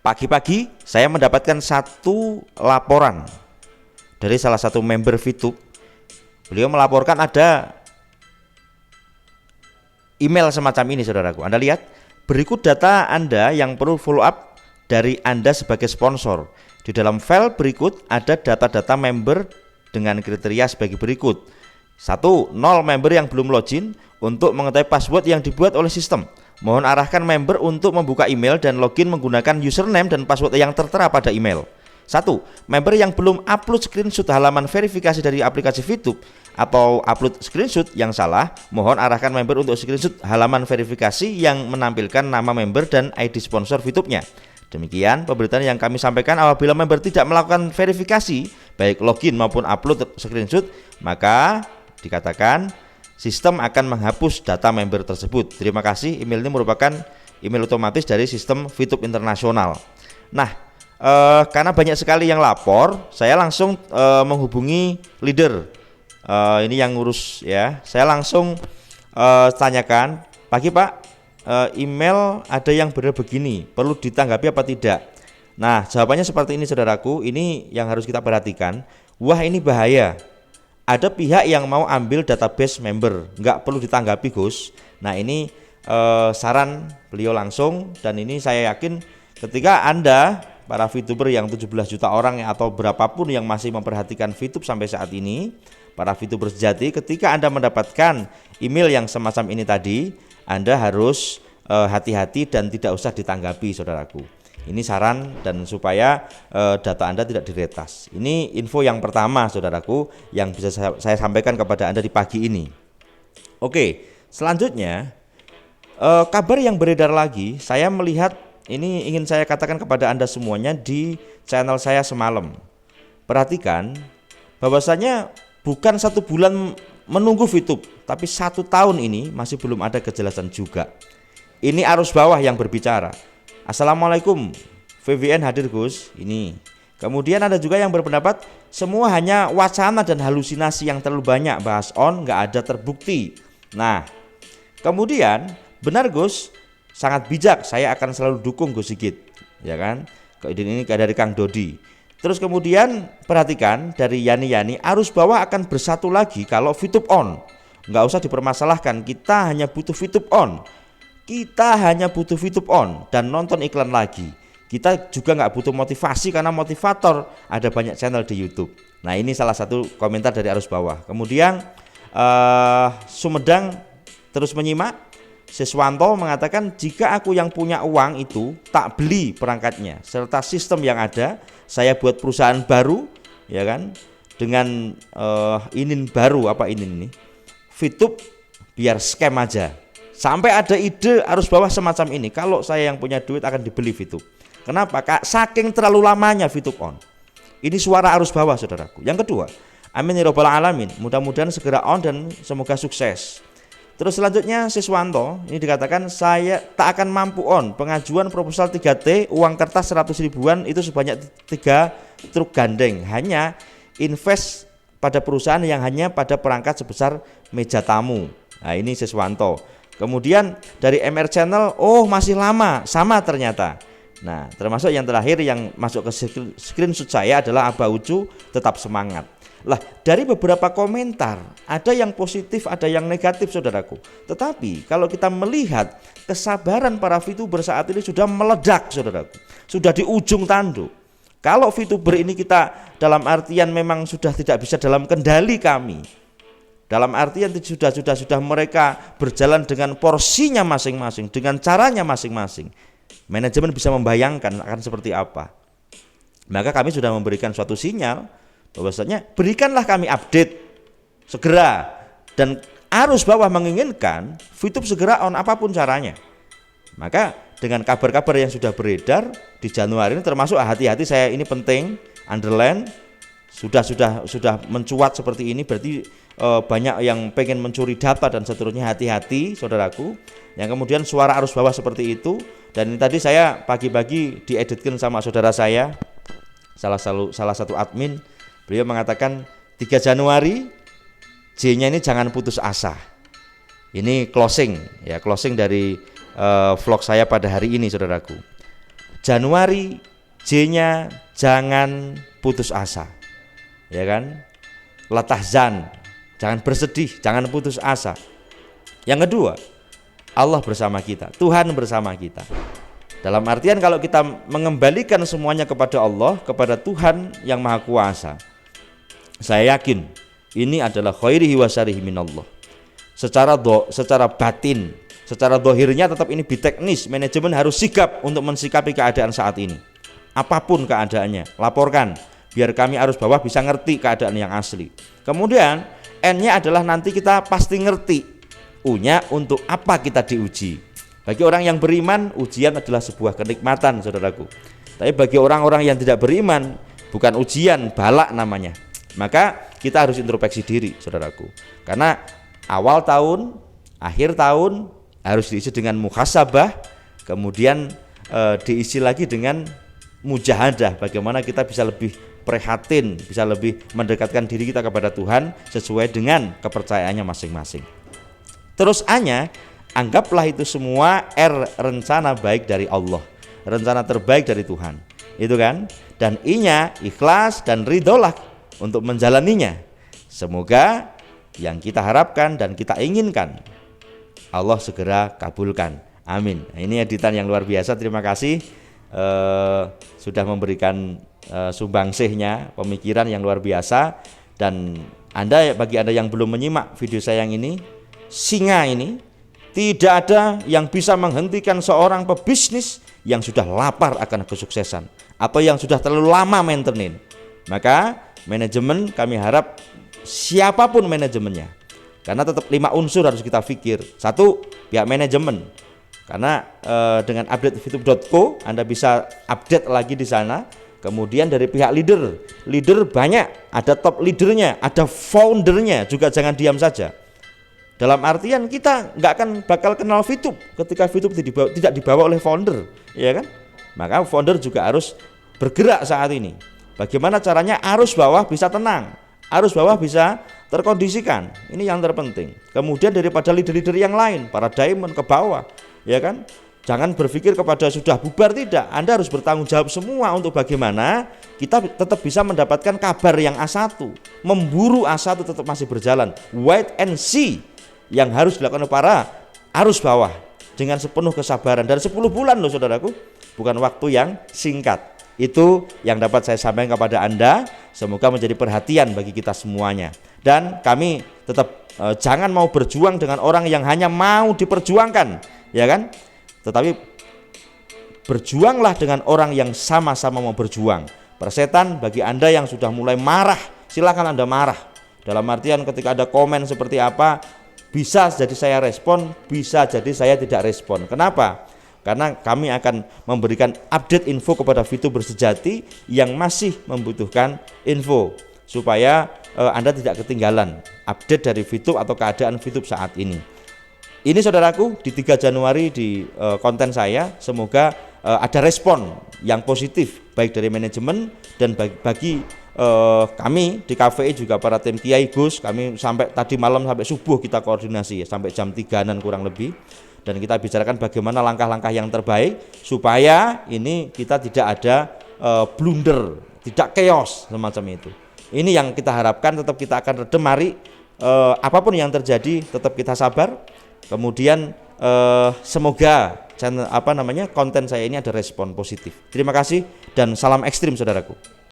Pagi-pagi saya mendapatkan satu laporan dari salah satu member VTube. Beliau melaporkan ada email semacam ini, saudaraku. Anda lihat, berikut data Anda yang perlu follow up dari Anda sebagai sponsor. Di dalam file berikut ada data-data member dengan kriteria sebagai berikut. 1. 0 member yang belum login untuk mengetahui password yang dibuat oleh sistem. Mohon arahkan member untuk membuka email dan login menggunakan username dan password yang tertera pada email. 1. Member yang belum upload screenshot halaman verifikasi dari aplikasi VTube atau upload screenshot yang salah, mohon arahkan member untuk screenshot halaman verifikasi yang menampilkan nama member dan ID sponsor VTube-nya. Demikian pemberitaan yang kami sampaikan. Apabila member tidak melakukan verifikasi, baik login maupun upload screenshot, maka dikatakan sistem akan menghapus data member tersebut. Terima kasih. Email ini merupakan email otomatis dari sistem VTube internasional. Nah, karena banyak sekali yang lapor, saya langsung menghubungi leader. Ini yang ngurus ya. Saya langsung tanyakan, "Pagi Pak, email ada yang benar begini, perlu ditanggapi apa tidak?" Nah, jawabannya seperti ini, saudaraku. Ini yang harus kita perhatikan. Wah, ini bahaya. Ada pihak yang mau ambil database member, nggak perlu ditanggapi, Gus. Nah, ini saran beliau langsung, dan ini saya yakin ketika Anda para VTuber yang 17 juta orang atau berapapun yang masih memperhatikan VTube sampai saat ini, para VTuber sejati, ketika Anda mendapatkan email yang semacam ini tadi, Anda harus hati-hati dan tidak usah ditanggapi, saudaraku. Ini saran dan supaya data Anda tidak diretas. Ini info yang pertama, saudaraku, yang bisa saya sampaikan kepada Anda di pagi ini. Oke, selanjutnya kabar yang beredar lagi, saya melihat ini ingin saya katakan kepada Anda semuanya di channel saya semalam. Perhatikan bahwasanya bukan 1 bulan menunggu VTube, tapi 1 tahun ini masih belum ada kejelasan juga. Ini arus bawah yang berbicara. Assalamualaikum, VVN hadir Gus. Ini. Kemudian ada juga yang berpendapat semua hanya wacana dan halusinasi yang terlalu banyak, bahas on nggak ada terbukti. Nah, kemudian benar Gus, sangat bijak, saya akan selalu dukung Gus Sigit, ya kan? Ini dari Kang Dodi. Terus kemudian perhatikan dari Yani, arus bawah akan bersatu lagi kalau VTube on. Nggak usah dipermasalahkan, kita hanya butuh VTube on. Kita hanya butuh VTube on dan nonton iklan lagi. Kita juga nggak butuh motivasi karena motivator ada banyak channel di YouTube. Nah, ini salah satu komentar dari arus bawah. Kemudian Sumedang terus menyimak. Siswanto mengatakan, jika aku yang punya uang itu tak beli perangkatnya serta sistem yang ada, saya buat perusahaan baru, ya kan, dengan inin baru, apa inin ini, VTube, biar scam aja. Sampai ada ide arus bawah semacam ini, kalau saya yang punya duit akan dibeli VTube. Kenapa? Saking terlalu lamanya VTube on. Ini suara arus bawah, saudaraku. Yang kedua, amin ya robbal alamin, mudah-mudahan segera on dan semoga sukses. Terus selanjutnya Siswanto ini dikatakan, saya tak akan mampu on. Pengajuan proposal 3T, uang kertas 100 ribuan itu sebanyak 3 truk gandeng. Hanya invest pada perusahaan yang hanya pada perangkat sebesar meja tamu. Nah, ini Siswanto. Kemudian dari MR Channel, oh masih lama, sama ternyata. Nah, termasuk yang terakhir yang masuk ke screenshot saya adalah Abah Ucu, tetap semangat. Lah, dari beberapa komentar ada yang positif, ada yang negatif, saudaraku. Tetapi kalau kita melihat kesabaran para VTuber saat ini sudah meledak, saudaraku. Sudah di ujung tanduk. Kalau VTuber ini kita dalam artian memang sudah tidak bisa dalam kendali kami. Dalam artian sudah mereka berjalan dengan porsinya masing-masing, dengan caranya masing-masing. Manajemen bisa membayangkan akan seperti apa. Maka kami sudah memberikan suatu sinyal bahwasanya berikanlah kami update segera, dan arus bawah menginginkan VTube segera on apapun caranya. Maka dengan kabar-kabar yang sudah beredar di Januari ini, termasuk hati-hati, saya ini penting underline, sudah mencuat seperti ini, berarti banyak yang pengen mencuri data dan seterusnya. Hati-hati, saudaraku. Yang kemudian suara arus bawah seperti itu. Dan ini tadi saya pagi-pagi dieditkan sama saudara saya, salah satu admin. Beliau mengatakan 3 Januari J-nya ini jangan putus asa. Ini closing dari vlog saya pada hari ini, saudaraku. Januari, J-nya jangan putus asa. Ya kan? La tahzan, jangan bersedih, jangan putus asa. Yang kedua, Allah bersama kita, Tuhan bersama kita. Dalam artian kalau kita mengembalikan semuanya kepada Allah, kepada Tuhan yang Maha Kuasa, saya yakin ini adalah khairihi wa syarihi minallah. Secara batin, secara dohirnya tetap ini biteknis. Manajemen harus sigap untuk mensikapi keadaan saat ini. Apapun keadaannya, laporkan biar kami arus bawah bisa ngerti keadaan yang asli. Kemudian N-nya adalah nanti kita pasti ngerti. U-nya untuk apa kita diuji. Bagi orang yang beriman, ujian adalah sebuah kenikmatan, saudaraku. Tapi bagi orang-orang yang tidak beriman, bukan ujian, balak namanya. Maka kita harus introspeksi diri, saudaraku. Karena awal tahun, akhir tahun harus diisi dengan muhasabah, kemudian diisi lagi dengan mujahadah. Bagaimana kita bisa lebih prihatin, bisa lebih mendekatkan diri kita kepada Tuhan sesuai dengan kepercayaannya masing-masing. Terus A-nya, anggaplah itu semua rencana baik dari Allah, rencana terbaik dari Tuhan, itu kan. Dan I-nya ikhlas dan ridholah untuk menjalaninya. Semoga yang kita harapkan dan kita inginkan Allah segera kabulkan, amin. Nah, ini editan yang luar biasa. Terima kasih sudah memberikan sumbangsihnya, pemikiran yang luar biasa. Dan bagi anda yang belum menyimak video saya yang ini, singa ini, tidak ada yang bisa menghentikan seorang pebisnis yang sudah lapar akan kesuksesan atau yang sudah terlalu lama maintenance. Maka manajemen, kami harap siapapun manajemennya, karena tetap 5 unsur harus kita pikir. 1, pihak manajemen, karena dengan update fitup.co Anda bisa update lagi di sana. Kemudian dari pihak leader banyak, ada top leadernya, ada foundernya, juga jangan diam saja. Dalam artian kita nggak akan bakal kenal Fitup ketika Fitup tidak dibawa oleh founder, ya kan? Maka founder juga harus bergerak saat ini. Bagaimana caranya arus bawah bisa tenang, arus bawah bisa terkondisikan. Ini yang terpenting. Kemudian daripada leader-leader yang lain, para diamond ke bawah, ya kan? Jangan berpikir kepada sudah bubar, tidak. Anda harus bertanggung jawab semua untuk bagaimana kita tetap bisa mendapatkan kabar yang A1. Memburu A1 tetap masih berjalan. Wait and see yang harus dilakukan oleh para arus bawah dengan sepenuh kesabaran. Dan 10 bulan loh saudaraku, bukan waktu yang singkat. Itu yang dapat saya sampaikan kepada Anda. Semoga menjadi perhatian bagi kita semuanya. Dan kami tetap jangan mau berjuang dengan orang yang hanya mau diperjuangkan, ya kan? Tetapi berjuanglah dengan orang yang sama-sama mau berjuang. Persetan bagi Anda yang sudah mulai marah, silakan Anda marah. Dalam artian ketika ada komen seperti apa, bisa jadi saya respon, bisa jadi saya tidak respon. Kenapa? Karena kami akan memberikan update info kepada Fitup Bersejati yang masih membutuhkan info, supaya Anda tidak ketinggalan update dari Fitup atau keadaan Fitup saat ini. Ini saudaraku, di 3 Januari di konten saya, semoga ada respon yang positif baik dari manajemen dan bagi kami di KVI juga para tim Kiai Gus. Kami sampai tadi malam sampai subuh kita koordinasi ya, sampai jam 3-an kurang lebih, dan kita bicarakan bagaimana langkah-langkah yang terbaik supaya ini kita tidak ada blunder, tidak chaos semacam itu. Ini yang kita harapkan. Tetap kita akan redem, mari apapun yang terjadi tetap kita sabar. Kemudian semoga konten saya ini ada respon positif. Terima kasih dan salam ekstrim saudaraku.